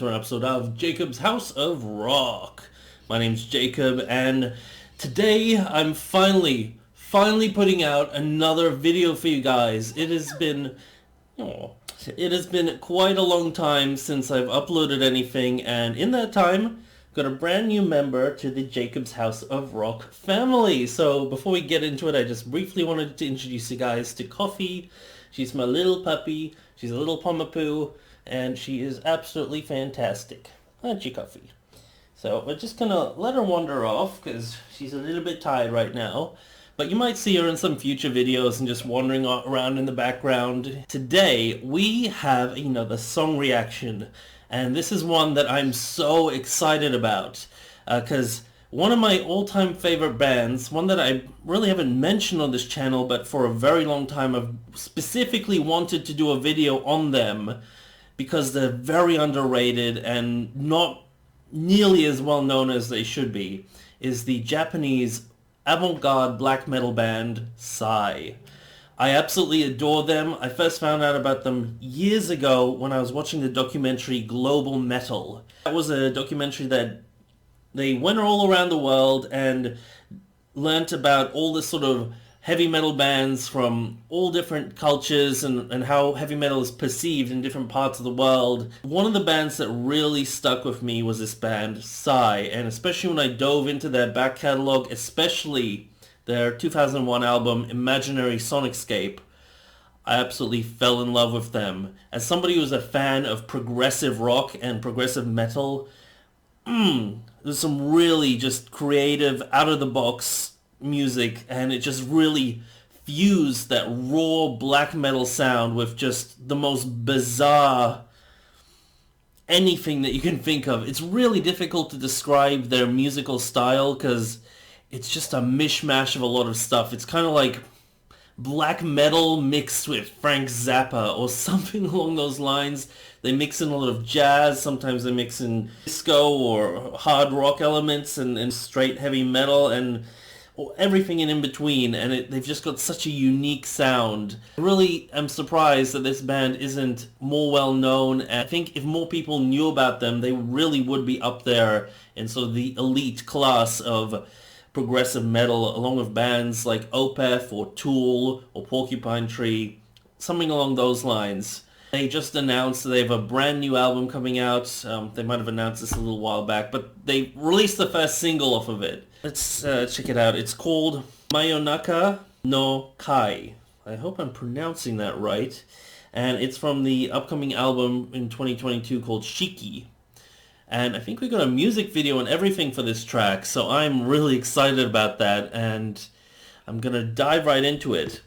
to an episode of Jacob's House of Rock. My name's Jacob, and today I'm finally putting out another video for you guys. It has been quite a long time since I've uploaded anything, and in that time, got a brand new member to the Jacob's House of Rock family. So before we get into it, I just briefly wanted to introduce you guys to Coffee. She's my little puppy. She's a little pomapoo, and she is absolutely fantastic. Aren't you, Coffee? So we're just gonna let her wander off because she's a little bit tired right now. But you might see her in some future videos and just wandering around in the background. Today we have the song reaction, and this is one that I'm so excited about because one of my all-time favorite bands, one that I really haven't mentioned on this channel, but for a very long time I've specifically wanted to do a video on them because they're very underrated and not nearly as well known as they should be, is the Japanese avant-garde black metal band Sigh. I absolutely adore them. I first found out about them years ago when I was watching the documentary Global Metal. That was a documentary that they went all around the world and learnt about all this sort of heavy metal bands from all different cultures and how heavy metal is perceived in different parts of the world. One of the bands that really stuck with me was this band, Sigh, and especially when I dove into their back catalog, especially their 2001 album, Imaginary Sonicscape, I absolutely fell in love with them. As somebody who's a fan of progressive rock and progressive metal, there's some really just creative, out-of-the-box music, and it just really fused that raw black metal sound with just the most bizarre anything that you can think of. It's really difficult to describe their musical style because it's just a mishmash of a lot of stuff. It's kind of like black metal mixed with Frank Zappa or something along those lines. They mix in a lot of jazz, sometimes they mix in disco or hard rock elements and straight heavy metal and everything in between, and they've just got such a unique sound. I really am surprised that this band isn't more well known, and I think if more people knew about them, they really would be up there in sort of the elite class of progressive metal, along with bands like Opeth or Tool or Porcupine Tree, something along those lines. They just announced that they have a brand new album coming out. They might have announced this a little while back, but they released the first single off of it. Let's check it out. It's called Mayonaka No Kaii. I hope I'm pronouncing that right. And it's from the upcoming album in 2022 called Shiki. And I think we got a music video and everything for this track, so I'm really excited about that, and I'm gonna dive right into it.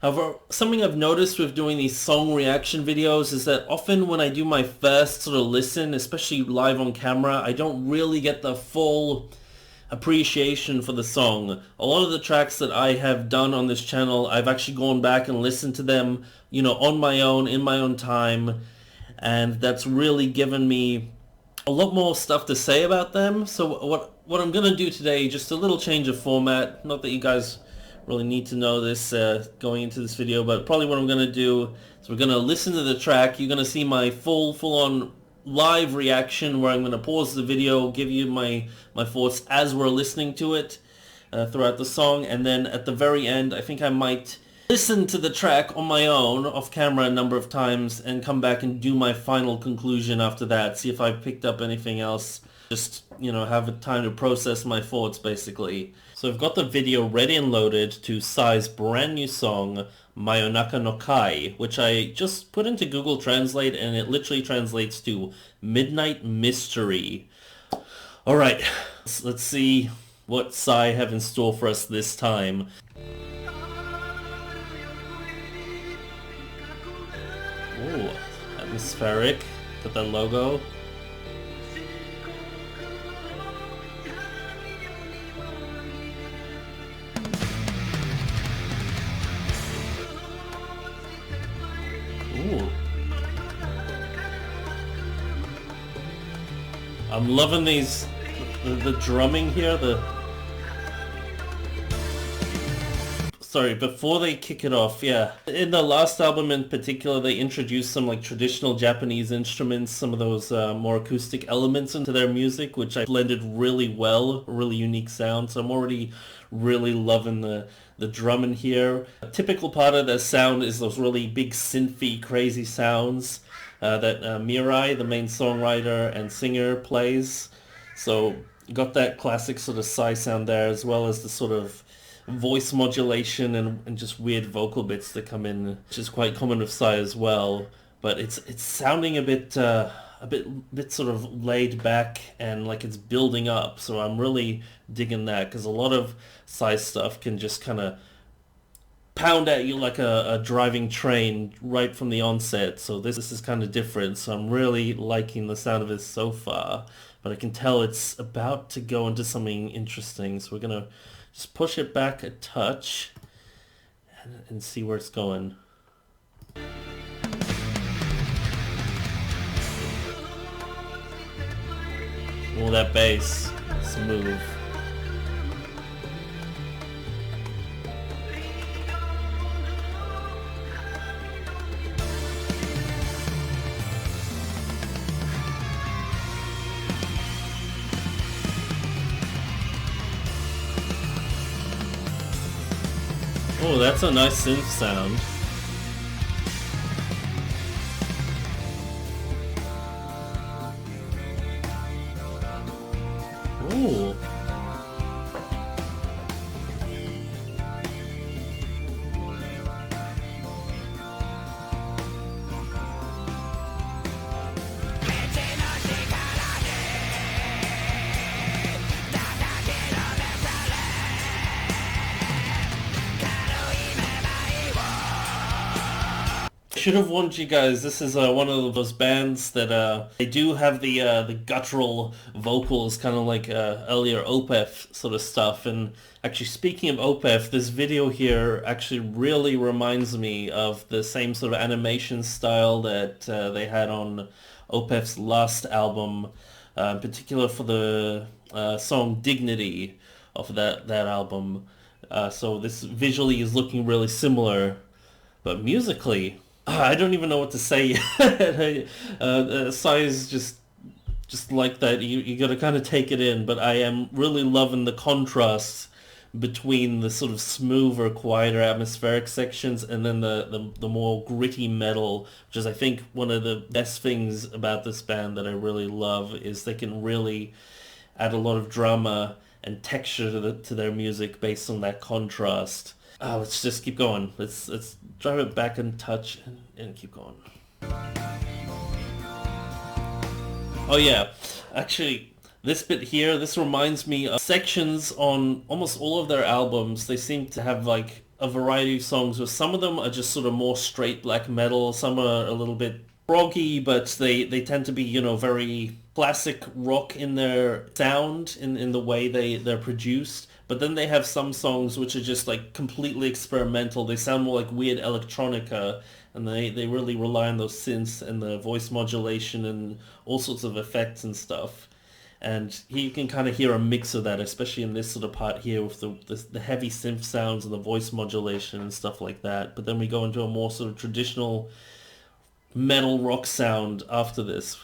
However, something I've noticed with doing these song reaction videos is that often when I do my first sort of listen, especially live on camera, I don't really get the full appreciation for the song. A lot of the tracks that I have done on this channel, I've actually gone back and listened to them, on my own, in my own time, and that's really given me a lot more stuff to say about them. So what I'm gonna do today, just a little change of format, not that you guys really need to know this going into this video, but probably what I'm gonna do is we're gonna listen to the track. You're gonna see my full-on live reaction where I'm gonna pause the video, give you my thoughts as we're listening to it throughout the song, and then at the very end I think I might listen to the track on my own, off camera, a number of times, and come back and do my final conclusion after that, see if I picked up anything else, just, have a time to process my thoughts, basically. So I've got the video ready and loaded to Sigh's brand new song, Mayonaka No Kaii, which I just put into Google Translate, and it literally translates to Midnight Mystery. Alright, let's see what Sigh have in store for us this time. Ooh, atmospheric. Got that logo. Ooh. I'm loving these, the drumming here, Sorry, before they kick it off, yeah. In the last album in particular, they introduced some like traditional Japanese instruments, some of those more acoustic elements into their music, which I blended really well, a really unique sound. So I'm already really loving the drum in here. A typical part of their sound is those really big synthy, crazy sounds that Mirai, the main songwriter and singer, plays. So got that classic sort of Sigh sound there, as well as the sort of voice modulation and just weird vocal bits that come in, which is quite common with Sigh as well. But it's sounding a bit sort of laid back and like it's building up. So I'm really digging that, because a lot of Sigh stuff can just kind of pound at you like a driving train right from the onset. So this is kind of different. So I'm really liking the sound of it so far. But I can tell it's about to go into something interesting. So we're going to just push it back a touch and see where it's going. Oh, that bass. Smooth. Oh, that's a nice synth sound. Ooh. Should have warned you guys. This is one of those bands that they do have the guttural vocals, kind of like earlier Opeth sort of stuff. And actually, speaking of Opeth, this video here actually really reminds me of the same sort of animation style that they had on Opeth's last album, in particular for the song "Dignity" of that album. So this visually is looking really similar, but musically, I don't even know what to say. Sigh is just like that. You got to kind of take it in. But I am really loving the contrast between the sort of smoother, quieter, atmospheric sections and then the more gritty metal, which is, I think, one of the best things about this band that I really love, is they can really add a lot of drama and texture to their music based on that contrast. Let's just keep going. Let's drive it back and touch and keep going. Oh yeah, actually, this bit here, this reminds me of sections on almost all of their albums. They seem to have like a variety of songs where some of them are just sort of more straight black metal, some are a little bit proggy, but they tend to be, you know, very classic rock in their sound, in the way they're produced. But then they have some songs which are just like completely experimental. They sound more like weird electronica, and they really rely on those synths and the voice modulation and all sorts of effects and stuff. And here you can kind of hear a mix of that, especially in this sort of part here with the heavy synth sounds and the voice modulation and stuff like that. But then we go into a more sort of traditional metal rock sound after this.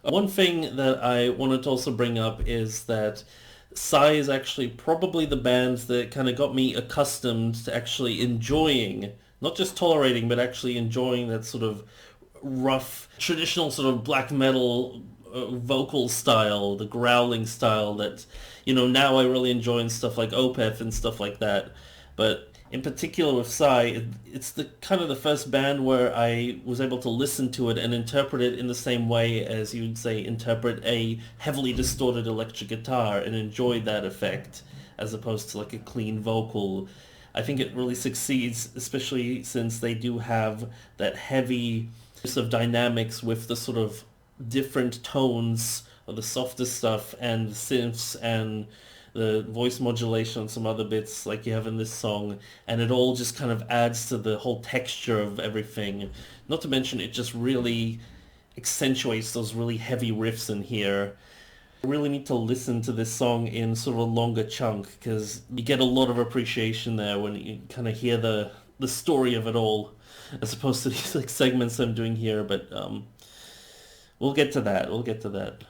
One thing that I wanted to also bring up is that Sigh is actually probably the band that kind of got me accustomed to actually enjoying, not just tolerating, but actually enjoying that sort of rough, traditional sort of black metal vocal style, the growling style that, now I really enjoy in stuff like Opeth and stuff like that. But in particular with Psy, it's the kind of the first band where I was able to listen to it and interpret it in the same way as you'd say interpret a heavily distorted electric guitar and enjoy that effect as opposed to like a clean vocal. I think it really succeeds, especially since they do have that heavy use of dynamics with the sort of different tones of the softer stuff and synths and the voice modulation and some other bits like you have in this song, and it all just kind of adds to the whole texture of everything. Not to mention it just really accentuates those really heavy riffs in here. I really need to listen to this song in sort of a longer chunk because you get a lot of appreciation there when you kind of hear the story of it all, as opposed to these like segments I'm doing here. But we'll get to that. We'll get to that.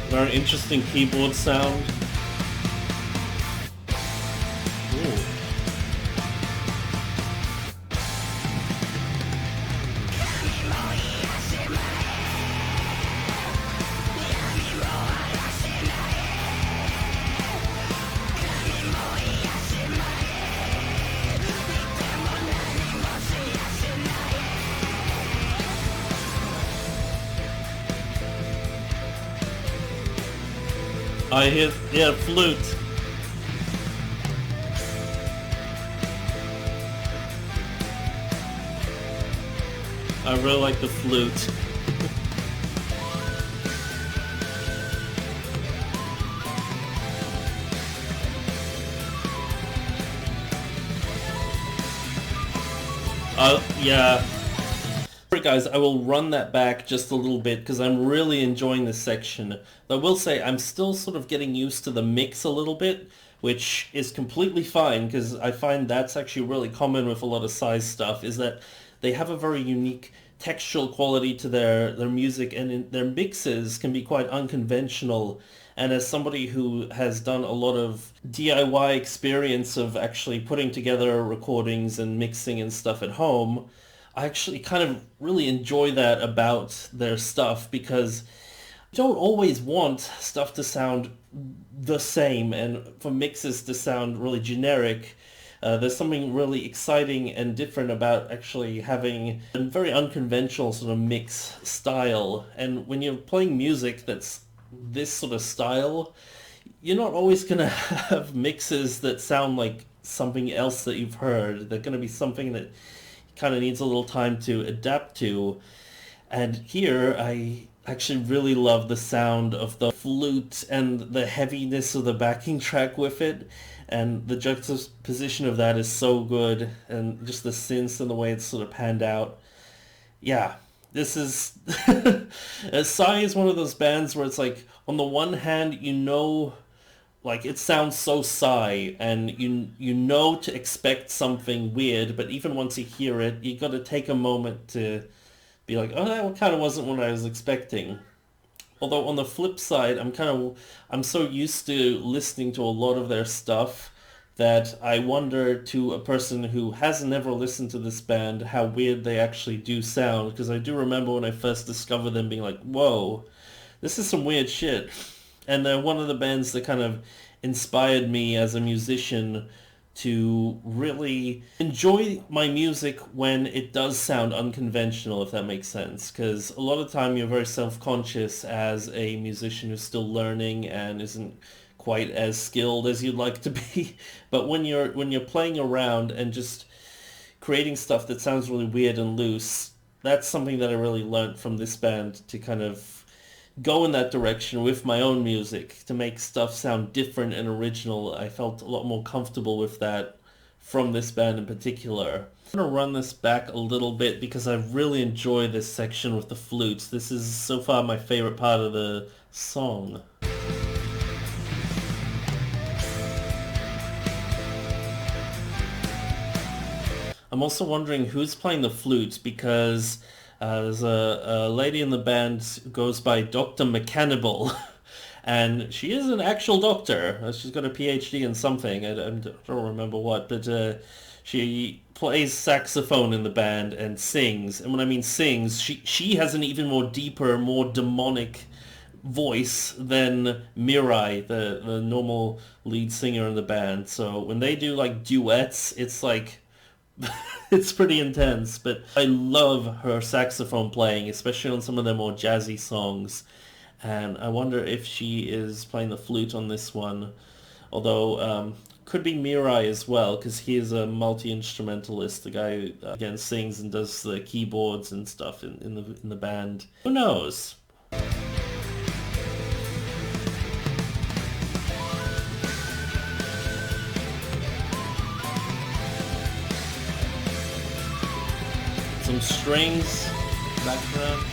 Very interesting keyboard sound. Ooh. I hear, yeah, flute. I really like the flute. Yeah. Alright guys, I will run that back just a little bit because I'm really enjoying this section. Though I will say I'm still sort of getting used to the mix a little bit, which is completely fine because I find that's actually really common with a lot of size stuff, is that they have a very unique textural quality to their music, and their mixes can be quite unconventional. And as somebody who has done a lot of DIY experience of actually putting together recordings and mixing and stuff at home, I actually kind of really enjoy that about their stuff because I don't always want stuff to sound the same and for mixes to sound really generic. There's something really exciting and different about actually having a very unconventional sort of mix style. And when you're playing music that's this sort of style, you're not always going to have mixes that sound like something else that you've heard. They're going to be something that kind of needs a little time to adapt to. And here I actually really love the sound of the flute and the heaviness of the backing track with it, and the juxtaposition of that is so good, and just the synths and the way it's sort of panned out. Yeah, this is Psy is one of those bands where it's like on the one hand like it sounds so Psy, and you know to expect something weird, but even once you hear it, you got to take a moment to be like, oh, that kind of wasn't what I was expecting. Although on the flip side, I'm so used to listening to a lot of their stuff that I wonder, to a person who has never listened to this band, how weird they actually do sound, because I do remember when I first discovered them being like, whoa, this is some weird shit. And they're one of the bands that kind of inspired me as a musician to really enjoy my music when it does sound unconventional, if that makes sense. Because a lot of the time you're very self-conscious as a musician who's still learning and isn't quite as skilled as you'd like to be. But when you're playing around and just creating stuff that sounds really weird and loose, that's something that I really learned from this band, to kind of go in that direction with my own music, to make stuff sound different and original. I felt a lot more comfortable with that from this band in particular. I'm gonna run this back a little bit because I really enjoy this section with the flutes. This is so far my favorite part of the song. I'm also wondering who's playing the flute because there's a lady in the band who goes by Dr. Mechanibal. And she is an actual doctor. She's got a PhD in something. I don't remember what, but she plays saxophone in the band and sings. And when I mean sings, she has an even more deeper, more demonic voice than Mirai, the normal lead singer in the band. So when they do like duets, it's like it's pretty intense. But I love her saxophone playing, especially on some of the more jazzy songs. And I wonder if she is playing the flute on this one. Although, could be Mirai as well, because he is a multi-instrumentalist. The guy who, again, sings and does the keyboards and stuff in the band. Who knows? Some strings, background.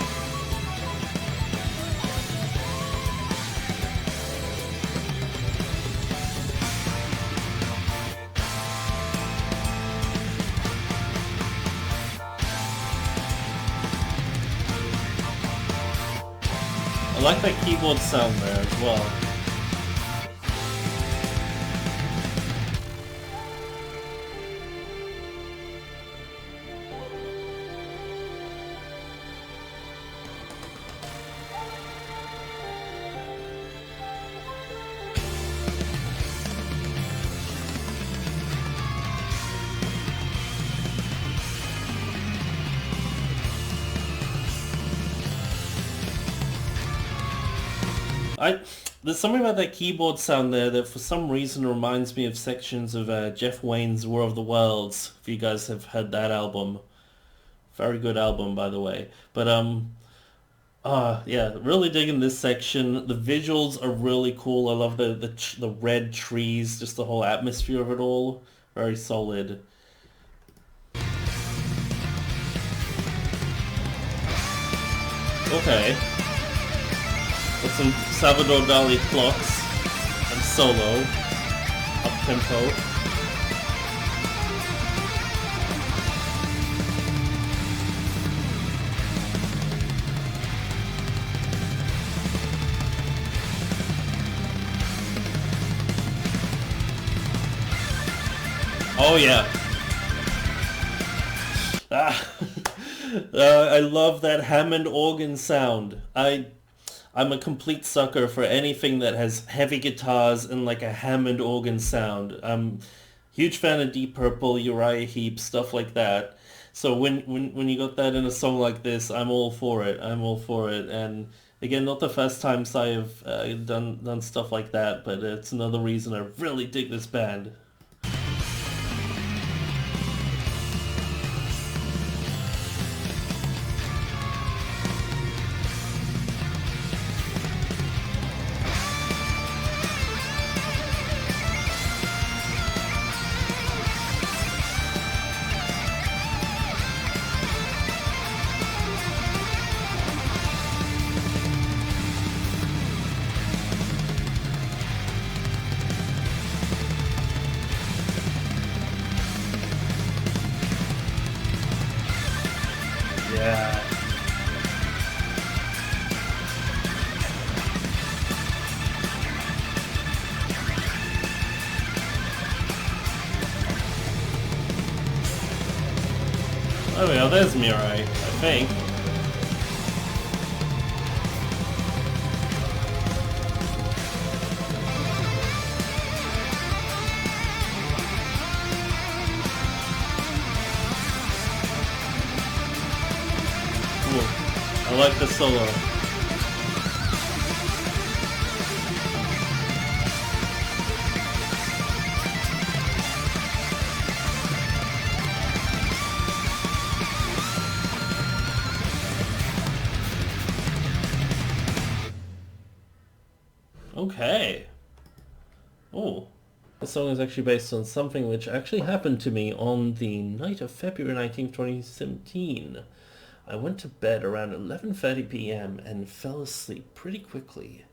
I like that keyboard sound there as well. There's something about that keyboard sound there that for some reason reminds me of sections of Jeff Wayne's War of the Worlds, if you guys have heard that album. Very good album, by the way. But, yeah, really digging this section. The visuals are really cool. I love the red trees, just the whole atmosphere of it all. Very solid. Okay. With some Salvador Dali clocks and solo, up tempo. Oh yeah. I love that Hammond organ sound. I'm a complete sucker for anything that has heavy guitars and like a Hammond organ sound. I'm huge fan of Deep Purple, Uriah Heep, stuff like that. So when you got that in a song like this, I'm all for it. I'm all for it. And again, not the first time I have done stuff like that, but it's another reason I really dig this band. Yeah. Oh yeah, there's Mirai, I think. Cool. I like the solo. Okay. Oh. The song is actually based on something which actually happened to me on the night of February 19th, 2017. I went to bed around 11:30 p.m. and fell asleep pretty quickly.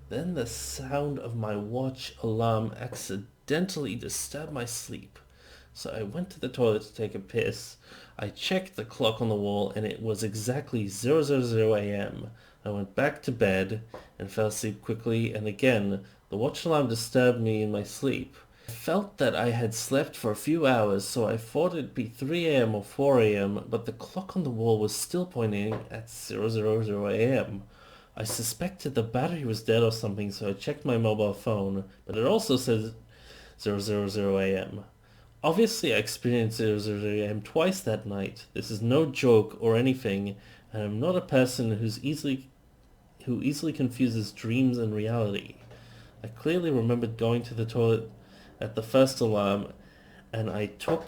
Then the sound of my watch alarm accidentally disturbed my sleep. So I went to the toilet to take a piss. I checked the clock on the wall and it was exactly 000 a.m. I went back to bed and fell asleep quickly, and again, the watch alarm disturbed me in my sleep. I felt that I had slept for a few hours, so I thought it'd be 3 a.m. or 4 a.m., but the clock on the wall was still pointing at 000 a.m. I suspected the battery was dead or something, so I checked my mobile phone, but it also said 000 a.m. Obviously, I experienced 000 a.m. twice that night. This is no joke or anything, and I'm not a person who easily confuses dreams and reality. I clearly remembered going to the toilet at the first alarm, and I took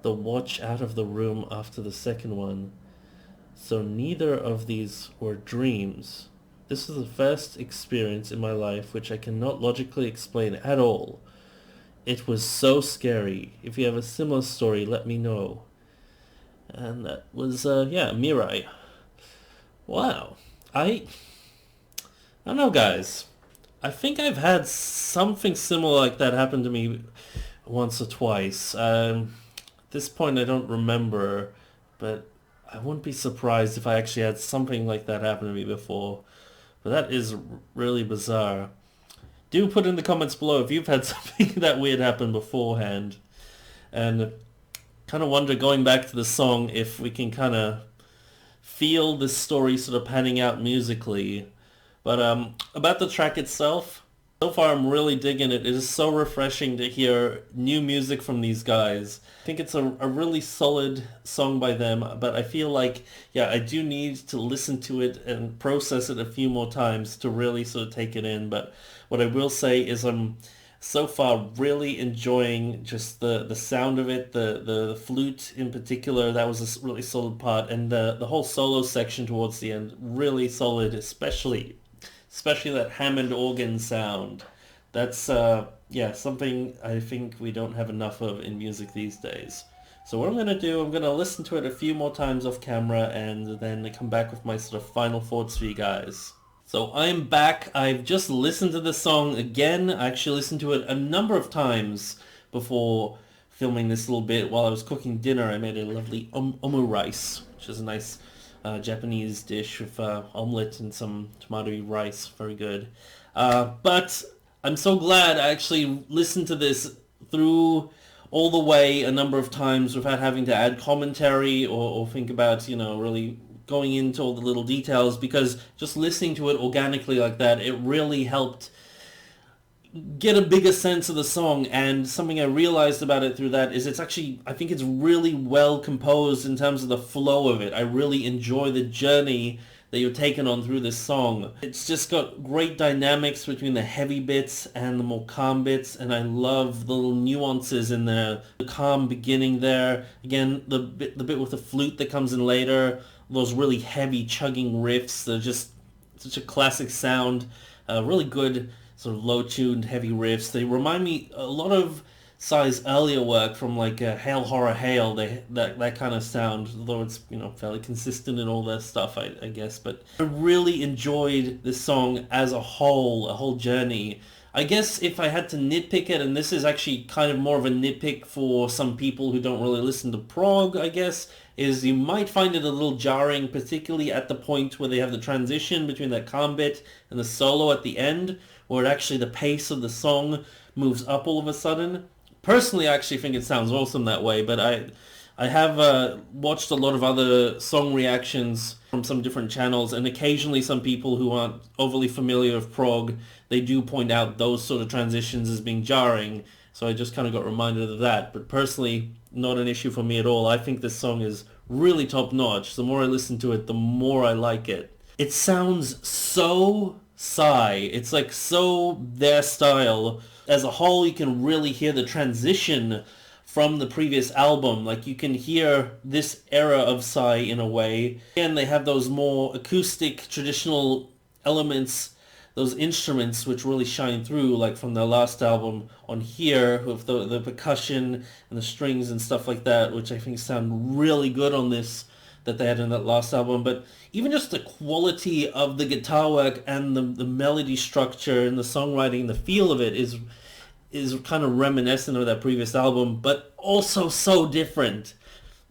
the watch out of the room after the second one. So neither of these were dreams. This is the first experience in my life which I cannot logically explain at all. It was so scary. If you have a similar story, let me know. And that was, Mirai. Wow. I don't know, guys. I think I've had something similar like that happen to me once or twice. At this point, I don't remember, but I wouldn't be surprised if I actually had something like that happen to me before. But that is really bizarre. Do put in the comments below if you've had something that weird happen beforehand. And kind of wonder, going back to the song, if we can kind of feel this story sort of panning out musically. But about the track itself, so far I'm really digging it. It is so refreshing to hear new music from these guys. I think it's a really solid song by them, but I feel like, yeah, I do need to listen to it and process it a few more times to really sort of take it in. But what I will say is I'm so far really enjoying just the sound of it, the flute in particular. That was a really solid part, and the whole solo section towards the end, really solid, especially that Hammond organ sound. That's something I think we don't have enough of in music these days. So what I'm going to do, I'm going to listen to it a few more times off camera and then come back with my sort of final thoughts for you guys. So I'm back. I've just listened to the song again. I actually listened to it a number of times before filming this little bit. While I was cooking dinner, I made a lovely omu rice, which is a nice Japanese dish with omelette and some tomato rice. Very good. But I'm so glad I actually listened to this through all the way a number of times without having to add commentary or think about, really going into all the little details, because just listening to it organically like that, it really helped get a bigger sense of the song. And something I realized about it through that is it's actually, I think it's really well composed in terms of the flow of it. I really enjoy the journey that you're taken on through this song. It's just got great dynamics between the heavy bits and the more calm bits, and I love the little nuances in there. The calm beginning there, again, the bit with the flute that comes in later, those really heavy chugging riffs. They're just such a classic sound. Really good sort of low-tuned heavy riffs. They remind me a lot of Sigh's earlier work from like Hail Horror Hail, that kind of sound, although it's fairly consistent in all their stuff, I guess. But I really enjoyed this song as a whole journey. I guess if I had to nitpick it, and this is actually kind of more of a nitpick for some people who don't really listen to prog, I guess, is you might find it a little jarring, particularly at the point where they have the transition between that calm bit and the solo at the end, where actually the pace of the song moves up all of a sudden. Personally, I actually think it sounds awesome that way, but I have watched a lot of other song reactions from some different channels, and occasionally some people who aren't overly familiar with prog, they do point out those sort of transitions as being jarring, so I just kind of got reminded of that. But personally, not an issue for me at all. I think this song is really top-notch. The more I listen to it, the more I like it. It sounds so Sigh. It's like so their style. As a whole, you can really hear the transition from the previous album. Like, you can hear this era of Sigh in a way. And they have those more acoustic, traditional elements, those instruments which really shine through, like from their last album on here, with the percussion and the strings and stuff like that, which I think sound really good on this, that they had in that last album. But even just the quality of the guitar work and the melody structure and the songwriting, the feel of it is kind of reminiscent of that previous album, but also so different.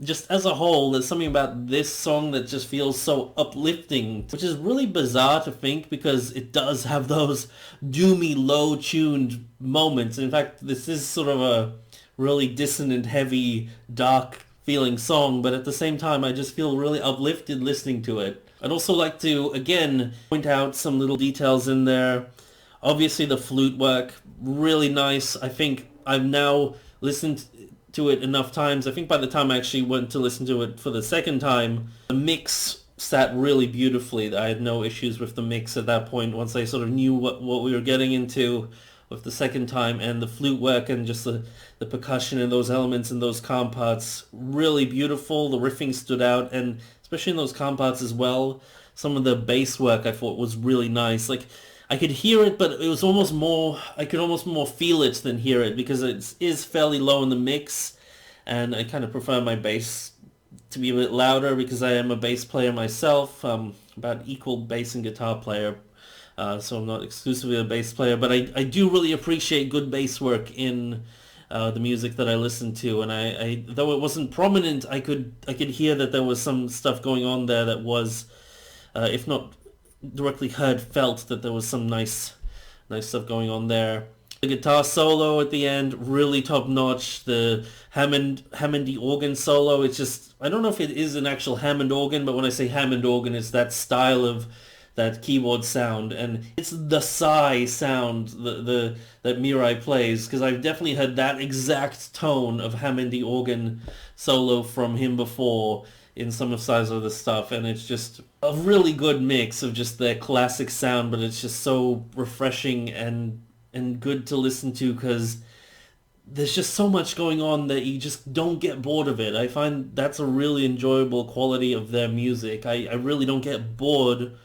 Just as a whole, there's something about this song that just feels so uplifting, which is really bizarre to think because it does have those doomy, low-tuned moments. In fact, this is sort of a really dissonant, heavy, dark feeling song, but at the same time, I just feel really uplifted listening to it. I'd also like to, again, point out some little details in there. Obviously, the flute work, really nice. I think I've now listened to it enough times. I think by the time I actually went to listen to it for the second time, the mix sat really beautifully. I had no issues with the mix at that point once I sort of knew what we were getting into with the second time, and the flute work and just the percussion and those elements and those calm parts, really beautiful. The riffing stood out, and especially in those calm parts as well. Some of the bass work I thought was really nice. Like, I could hear it, but it was almost more, I could almost more feel it than hear it because it is fairly low in the mix, and I kind of prefer my bass to be a bit louder because I am a bass player myself, about equal bass and guitar player, so I'm not exclusively a bass player, but I do really appreciate good bass work in the music that I listen to, and I though it wasn't prominent, I could hear that there was some stuff going on there that was, if not directly heard, felt that there was some nice stuff going on there. The guitar solo at the end, really top notch. The Hammondy organ solo, it's just, I don't know if it is an actual Hammond organ, but when I say Hammond organ, it's that style of that keyboard sound, and it's the Sigh sound that Mirai plays, because I've definitely heard that exact tone of Hammondy organ solo from him before in some of Sigh's other stuff, and it's just a really good mix of just their classic sound, but it's just so refreshing and good to listen to because there's just so much going on that you just don't get bored of it. I find that's a really enjoyable quality of their music. I really don't get bored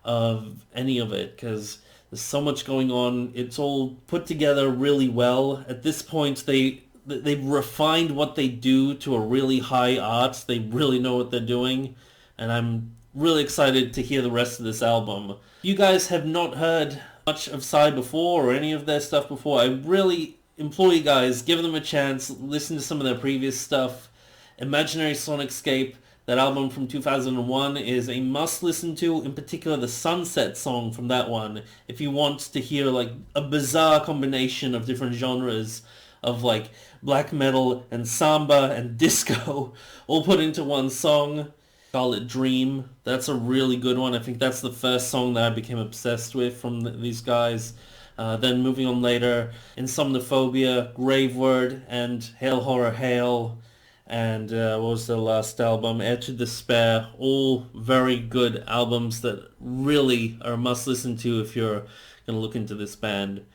of any of it because there's so much going on. It's all put together really well. At this point, they've refined what they do to a really high art. They really know what they're doing, and I'm really excited to hear the rest of this album. If you guys have not heard much of Sigh before or any of their stuff before, I really implore you guys, give them a chance, listen to some of their previous stuff. Imaginary Sonicscape, that album from 2001, is a must listen to, in particular the Sunset song from that one, if you want to hear like a bizarre combination of different genres of like black metal and samba and disco all put into one song. Call it Dream. That's a really good one. I think that's the first song that I became obsessed with from these guys. Then moving on later, Insomnophobia, Grave Word, and Hail Horror Hail, and what was the last album? Air to Despair. All very good albums that really are a must listen to if you're going to look into this band.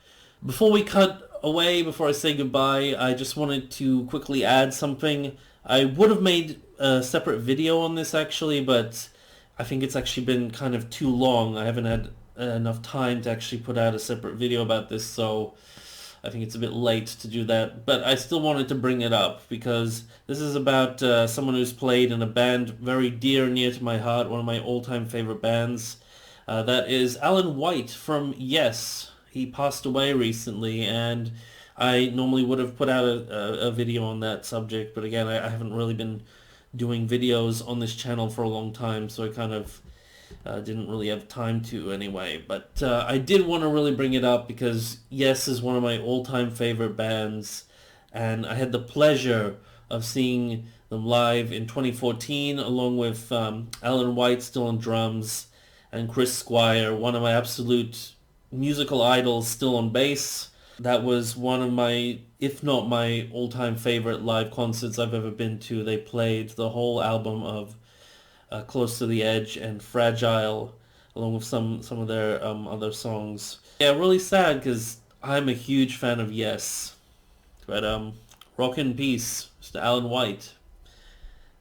Before we cut away, before I say goodbye, I just wanted to quickly add something. I would have made a separate video on this actually, but I think it's actually been kind of too long. I haven't had enough time to actually put out a separate video about this, so I think it's a bit late to do that. But I still wanted to bring it up because this is about someone who's played in a band very dear and near to my heart, one of my all-time favorite bands. That is Alan White from Yes. He passed away recently, and I normally would have put out a video on that subject, but again, I haven't really been doing videos on this channel for a long time, so I kind of didn't really have time to anyway. But I did want to really bring it up because Yes is one of my all-time favorite bands, and I had the pleasure of seeing them live in 2014 along with Alan White still on drums and Chris Squire, one of my absolute musical idols, still on bass. That was one of my, if not my all-time favorite live concerts I've ever been to. They played the whole album of Close to the Edge and Fragile, along with some of their other songs. Yeah, really sad because I'm a huge fan of Yes. But rock in peace, Mr. Alan White.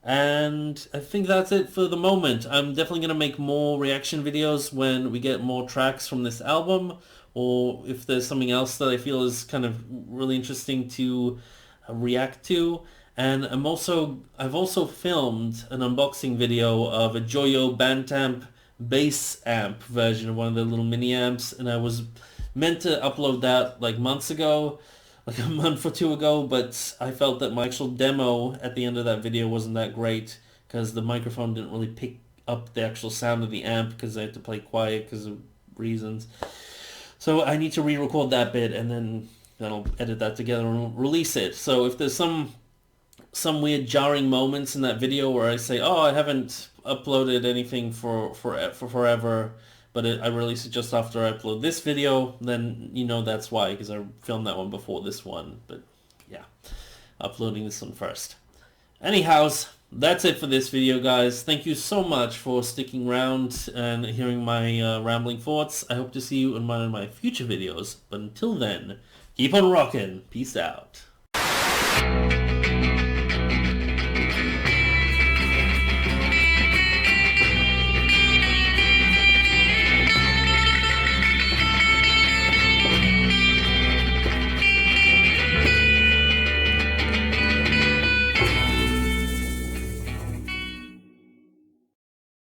And I think that's it for the moment. I'm definitely going to make more reaction videos when we get more tracks from this album, or if there's something else that I feel is kind of really interesting to react to. And I've also filmed an unboxing video of a Joyo Bantamp bass amp version of one of the little mini amps, and I was meant to upload that like months ago, like a month or two ago, but I felt that my actual demo at the end of that video wasn't that great because the microphone didn't really pick up the actual sound of the amp because I had to play quiet because of reasons. So I need to re-record that bit, and then I'll edit that together and release it. So if there's some weird jarring moments in that video where I say, oh, I haven't uploaded anything for forever, but I release it just after I upload this video, then you know that's why, because I filmed that one before this one. But yeah, uploading this one first. Anyhows, that's it for this video, guys. Thank you so much for sticking around and hearing my rambling thoughts. I hope to see you in one of my future videos, but until then, keep on rocking. Peace out.